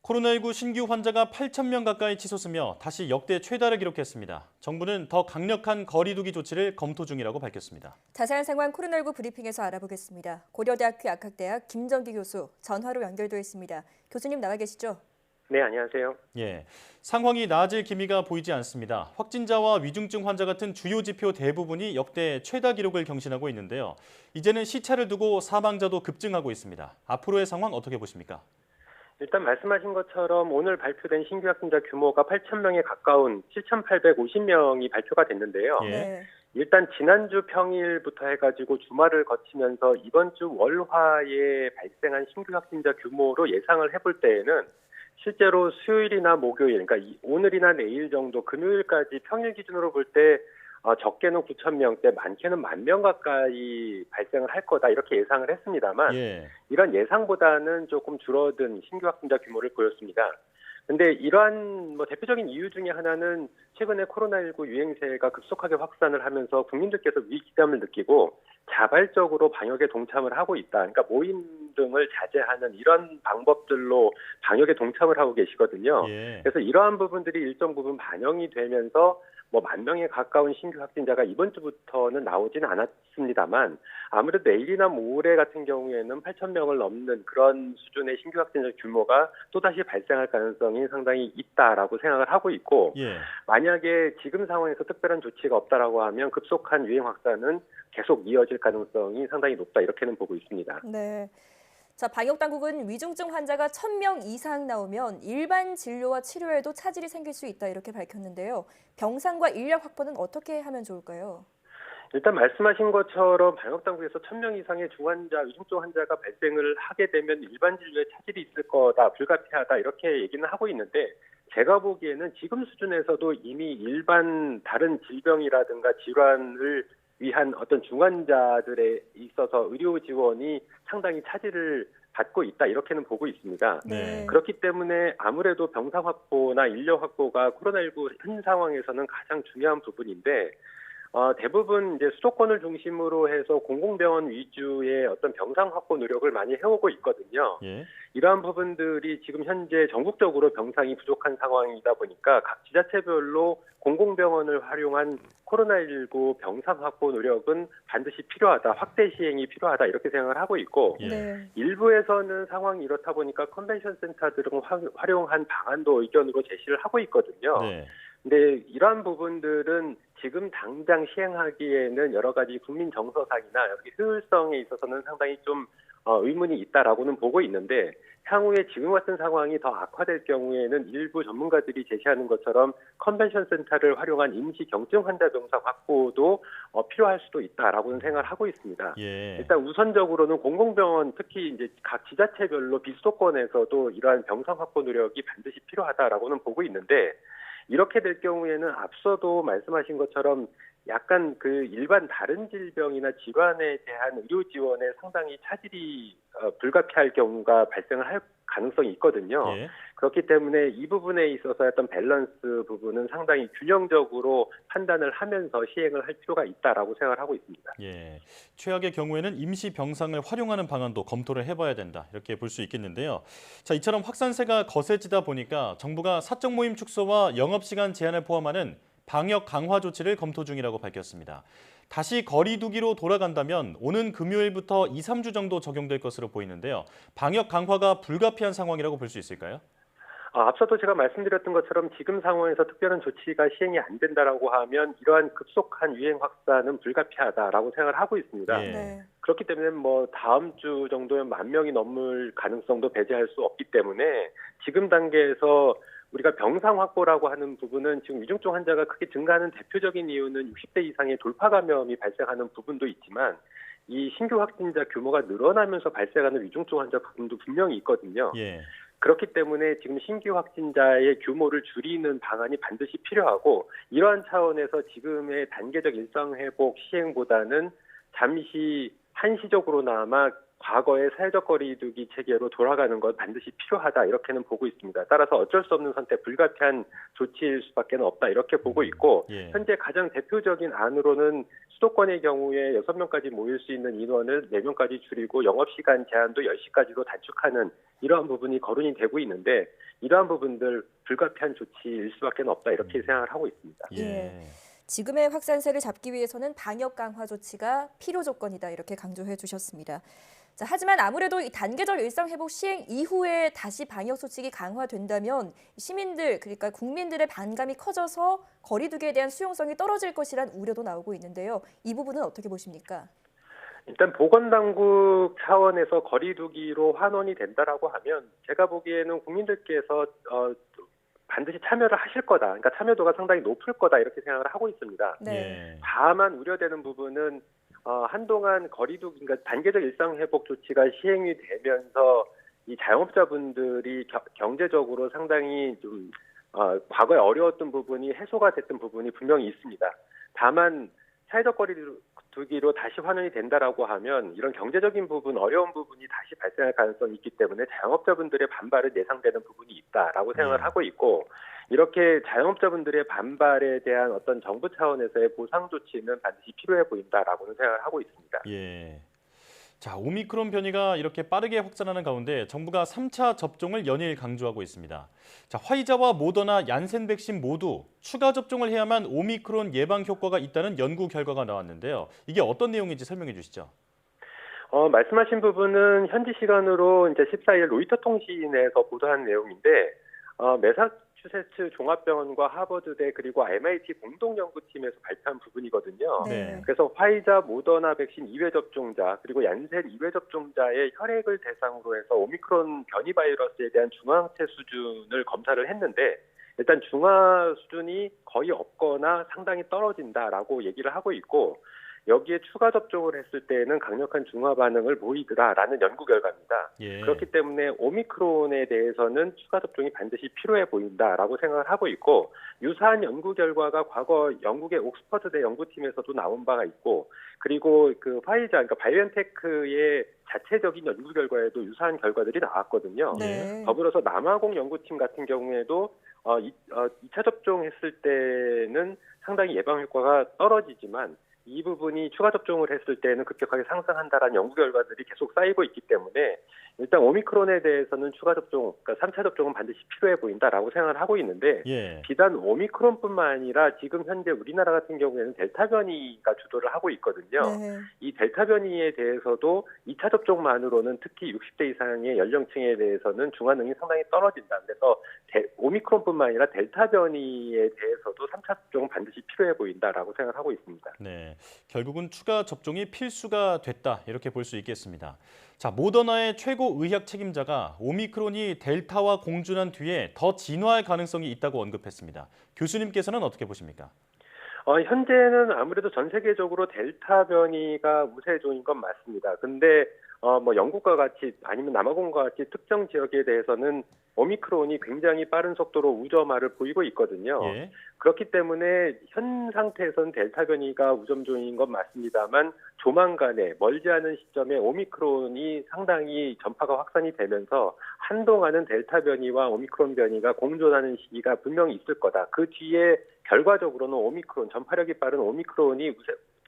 코로나19 신규 환자가 8천 명 가까이 치솟으며 다시 역대 최다를 기록했습니다. 정부는 더 강력한 거리 두기 조치를 검토 중이라고 밝혔습니다. 자세한 상황 코로나19 브리핑에서 알아보겠습니다. 고려대학교 약학대학 김정기 교수 전화로 연결돼 있습니다. 교수님 나와 계시죠? 네, 안녕하세요. 예, 상황이 나아질 기미가 보이지 않습니다. 확진자와 위중증 환자 같은 주요 지표 대부분이 역대 최다 기록을 경신하고 있는데요. 이제는 시차를 두고 사망자도 급증하고 있습니다. 앞으로의 상황 어떻게 보십니까? 일단 말씀하신 것처럼 오늘 발표된 신규 확진자 규모가 8천 명에 가까운 7,850명이 발표가 됐는데요. 예. 네. 일단 지난주 평일부터 해가지고 주말을 거치면서 이번 주 월화에 발생한 신규 확진자 규모로 예상을 해볼 때에는 실제로 수요일이나 목요일, 그러니까 오늘이나 내일 정도 금요일까지 평일 기준으로 볼 때 적게는 9천 명대, 많게는 10,000명 가까이 발생을 할 거다 이렇게 예상을 했습니다만 예. 이런 예상보다는 조금 줄어든 신규 확진자 규모를 보였습니다. 근데 이러한 대표적인 이유 중에 하나는 최근에 코로나19 유행세가 급속하게 확산을 하면서 국민들께서 위기감을 느끼고 자발적으로 방역에 동참을 하고 있다. 그러니까 모임 등을 자제하는 이런 방법들로 방역에 동참을 하고 계시거든요. 예. 그래서 이러한 부분들이 일정 부분 반영이 되면서 10,000명에 가까운 신규 확진자가 이번 주부터는 나오지는 않았습니다만 아무래도 내일이나 모레 같은 경우에는 8,000명을 넘는 그런 수준의 신규 확진자 규모가 또다시 발생할 가능성이 상당히 있다라고 생각을 하고 있고 예. 만약에 지금 상황에서 특별한 조치가 없다라고 하면 급속한 유행 확산은 계속 이어질 가능성이 상당히 높다 이렇게는 보고 있습니다. 네. 자, 방역 당국은 위중증 환자가 1,000명 이상 나오면 일반 진료와 치료에도 차질이 생길 수 있다 이렇게 밝혔는데요. 병상과 인력 확보는 어떻게 하면 좋을까요? 일단 말씀하신 것처럼 방역당국에서 1,000명 이상의 중환자, 위중증 환자가 발생을 하게 되면 일반 진료에 차질이 있을 거다, 불가피하다 이렇게 얘기는 하고 있는데 제가 보기에는 지금 수준에서도 이미 일반 다른 질병이라든가 질환을 위한 어떤 중환자들에 있어서 의료 지원이 상당히 차질을 받고 있다 이렇게는 보고 있습니다. 네. 그렇기 때문에 아무래도 병상 확보나 인력 확보가 코로나19 현 상황에서는 가장 중요한 부분인데 대부분 이제 수도권을 중심으로 해서 공공병원 위주의 어떤 병상 확보 노력을 많이 해오고 있거든요. 예. 이러한 부분들이 지금 현재 전국적으로 병상이 부족한 상황이다 보니까 각 지자체별로 공공병원을 활용한 코로나19 병상 확보 노력은 반드시 필요하다, 확대 시행이 필요하다 이렇게 생각을 하고 있고 예. 네. 일부에서는 상황이 이렇다 보니까 컨벤션 센터 등을 활용한 방안도 의견으로 제시를 하고 있거든요. 네. 근데 이러한 부분들은 지금 당장 시행하기에는 여러 가지 국민 정서상이나 여기 효율성에 있어서는 상당히 좀 의문이 있다라고는 보고 있는데 향후에 지금 같은 상황이 더 악화될 경우에는 일부 전문가들이 제시하는 것처럼 컨벤션 센터를 활용한 임시 경증 환자 병상 확보도 필요할 수도 있다라고는 생각을 하고 있습니다. 예. 일단 우선적으로는 공공병원 특히 이제 각 지자체별로 비수도권에서도 이러한 병상 확보 노력이 반드시 필요하다라고는 보고 있는데 이렇게 될 경우에는 앞서도 말씀하신 것처럼 약간 그 일반 다른 질병이나 질환에 대한 의료 지원에 상당히 차질이 불가피할 경우가 발생을 할 가능성이 있거든요. 예. 그렇기 때문에 이 부분에 있어서 어떤 밸런스 부분은 상당히 균형적으로 판단을 하면서 시행을 할 필요가 있다라고 생각을 하고 있습니다. 예, 최악의 경우에는 임시 병상을 활용하는 방안도 검토를 해봐야 된다 이렇게 볼 수 있겠는데요. 자, 이처럼 확산세가 거세지다 보니까 정부가 사적 모임 축소와 영업시간 제한을 포함하는 방역 강화 조치를 검토 중이라고 밝혔습니다. 다시 거리 두기로 돌아간다면 오는 금요일부터 2, 3주 정도 적용될 것으로 보이는데요. 방역 강화가 불가피한 상황이라고 볼 수 있을까요? 앞서도 제가 말씀드렸던 것처럼 지금 상황에서 특별한 조치가 시행이 안 된다라고 하면 이러한 급속한 유행 확산은 불가피하다라고 생각을 하고 있습니다. 예. 네. 그렇기 때문에 다음 주 정도면 10,000명이 넘을 가능성도 배제할 수 없기 때문에 지금 단계에서 우리가 병상 확보라고 하는 부분은 지금 위중증 환자가 크게 증가하는 대표적인 이유는 60대 이상의 돌파 감염이 발생하는 부분도 있지만 이 신규 확진자 규모가 늘어나면서 발생하는 위중증 환자 부분도 분명히 있거든요. 예. 그렇기 때문에 지금 신규 확진자의 규모를 줄이는 방안이 반드시 필요하고 이러한 차원에서 지금의 단계적 일상 회복 시행보다는 잠시 한시적으로나마 과거의 사회적 거리두기 체계로 돌아가는 건 반드시 필요하다 이렇게는 보고 있습니다. 따라서 어쩔 수 없는 선택, 불가피한 조치일 수밖에 없다 이렇게 보고 있고 예. 현재 가장 대표적인 안으로는 수도권의 경우에 6명까지 모일 수 있는 인원을 4명까지 줄이고 영업시간 제한도 10시까지로 단축하는 이러한 부분이 거론이 되고 있는데 이러한 부분들 불가피한 조치일 수밖에 없다 이렇게 생각을 하고 있습니다. 예. 지금의 확산세를 잡기 위해서는 방역 강화 조치가 필요 조건이다 이렇게 강조해 주셨습니다. 자, 하지만 아무래도 이 단계적 일상 회복 시행 이후에 다시 방역 수칙이 강화된다면 시민들 그러니까 국민들의 반감이 커져서 거리두기에 대한 수용성이 떨어질 것이란 우려도 나오고 있는데요. 이 부분은 어떻게 보십니까? 일단 보건당국 차원에서 거리두기로 환원이 된다라고 하면 제가 보기에는 국민들께서 반드시 참여를 하실 거다. 그러니까 참여도가 상당히 높을 거다 이렇게 생각을 하고 있습니다. 네. 예. 다만 우려되는 부분은 한동안 거리두기, 그러니까 단계적 일상 회복 조치가 시행이 되면서 이 자영업자분들이 경제적으로 상당히 좀 과거에 어려웠던 부분이 해소가 됐던 부분이 분명히 있습니다. 다만 사회적 거리두기로 다시 환원이 된다라고 하면 이런 경제적인 부분, 어려운 부분이 다시 발생할 가능성이 있기 때문에 자영업자분들의 반발은 예상되는 부분이 있다라고 생각을 하고 있고 이렇게 자영업자분들의 반발에 대한 어떤 정부 차원에서의 보상 조치는 반드시 필요해 보인다라고는 생각을 하고 있습니다. 예. 자, 오미크론 변이가 이렇게 빠르게 확산하는 가운데 정부가 3차 접종을 연일 강조하고 있습니다. 자, 화이자와 모더나, 얀센 백신 모두 추가 접종을 해야만 오미크론 예방 효과가 있다는 연구 결과가 나왔는데요. 이게 어떤 내용인지 설명해 주시죠. 말씀하신 부분은 현지 시간으로 이제 14일 로이터 통신에서 보도한 내용인데 매사추세츠 종합병원과 하버드대 그리고 MIT 공동연구팀에서 발표한 부분이거든요. 네. 그래서 화이자, 모더나 백신 2회 접종자 그리고 얀센 2회 접종자의 혈액을 대상으로 해서 오미크론 변이 바이러스에 대한 중화항체 수준을 검사를 했는데 일단 중화 수준이 거의 없거나 상당히 떨어진다라고 얘기를 하고 있고 여기에 추가 접종을 했을 때에는 강력한 중화 반응을 보이더라라는 연구 결과입니다. 예. 그렇기 때문에 오미크론에 대해서는 추가 접종이 반드시 필요해 보인다라고 생각을 하고 있고 유사한 연구 결과가 과거 영국의 옥스퍼드대 연구팀에서도 나온 바가 있고 그리고 그 화이자 그러니까 바이오엔테크의 자체적인 연구 결과에도 유사한 결과들이 나왔거든요. 네. 더불어서 남아공 연구팀 같은 경우에도 2차 접종했을 때는 상당히 예방 효과가 떨어지지만 이 부분이 추가 접종을 했을 때는 급격하게 상승한다라는 연구 결과들이 계속 쌓이고 있기 때문에 일단 오미크론에 대해서는 추가 접종, 그러니까 3차 접종은 반드시 필요해 보인다라고 생각을 하고 있는데 예. 비단 오미크론뿐만 아니라 지금 현재 우리나라 같은 경우에는 델타 변이가 주도를 하고 있거든요. 네. 이 델타 변이에 대해서도 2차 접종만으로는 특히 60대 이상의 연령층에 대해서는 중화능이 상당히 떨어진다. 그래서 오미크론뿐만 아니라 델타 변이에 대해서도 3차 접종은 반드시 필요해 보인다라고 생각을 하고 있습니다. 네. 결국은 추가 접종이 필수가 됐다 이렇게 볼 수 있겠습니다. 자, 모더나의 최고 의학 책임자가 오미크론이 델타와 공존한 뒤에 더 진화할 가능성이 있다고 언급했습니다. 교수님께서는 어떻게 보십니까? 현재는 아무래도 전 세계적으로 델타 변이가 우세종인 건 맞습니다. 근데 영국과 같이 아니면 남아공과 같이 특정 지역에 대해서는 오미크론이 굉장히 빠른 속도로 우점화를 보이고 있거든요. 예. 그렇기 때문에 현 상태에서는 델타 변이가 우점종인 건 맞습니다만 조만간에 멀지 않은 시점에 오미크론이 상당히 전파가 확산이 되면서 한동안은 델타 변이와 오미크론 변이가 공존하는 시기가 분명히 있을 거다. 그 뒤에 결과적으로는 오미크론, 전파력이 빠른 오미크론이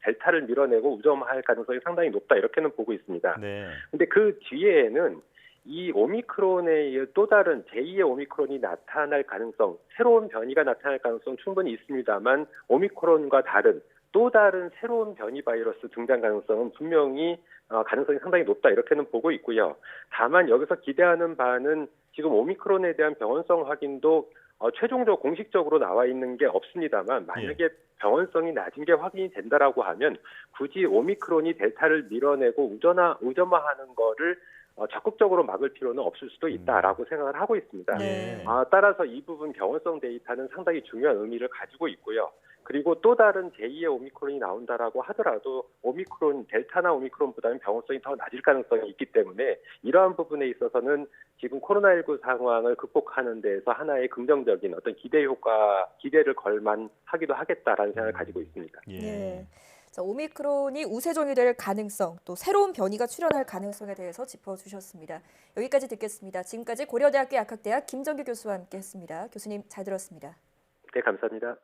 델타를 밀어내고 우점화할 가능성이 상당히 높다. 이렇게는 보고 있습니다. 네. 근데 그 뒤에는 이 오미크론의 또 다른 제2의 오미크론이 나타날 가능성, 새로운 변이가 나타날 가능성 충분히 있습니다만 오미크론과 다른 또 다른 새로운 변이 바이러스 등장 가능성은 분명히 가능성이 상당히 높다 이렇게는 보고 있고요. 다만 여기서 기대하는 바는 지금 오미크론에 대한 병원성 확인도 최종적으로 공식적으로 나와 있는 게 없습니다만 만약에 병원성이 낮은 게 확인이 된다라고 하면 굳이 오미크론이 델타를 밀어내고 우점화하는 거를 적극적으로 막을 필요는 없을 수도 있다라고 생각을 하고 있습니다. 네. 따라서 이 부분 병원성 데이터는 상당히 중요한 의미를 가지고 있고요. 그리고 또 다른 제2의 오미크론이 나온다라고 하더라도 델타나 오미크론보다는 병원성이 더 낮을 가능성이 있기 때문에 이러한 부분에 있어서는 지금 코로나19 상황을 극복하는 데에서 하나의 긍정적인 어떤 기대를 걸만하기도 하겠다라는 생각을 가지고 있습니다. 예. 네. 자, 오미크론이 우세종이 될 가능성, 또 새로운 변이가 출현할 가능성에 대해서 짚어주셨습니다. 여기까지 듣겠습니다. 지금까지 고려대학교 약학대학 김정규 교수와 함께했습니다. 교수님 잘 들었습니다. 네, 감사합니다.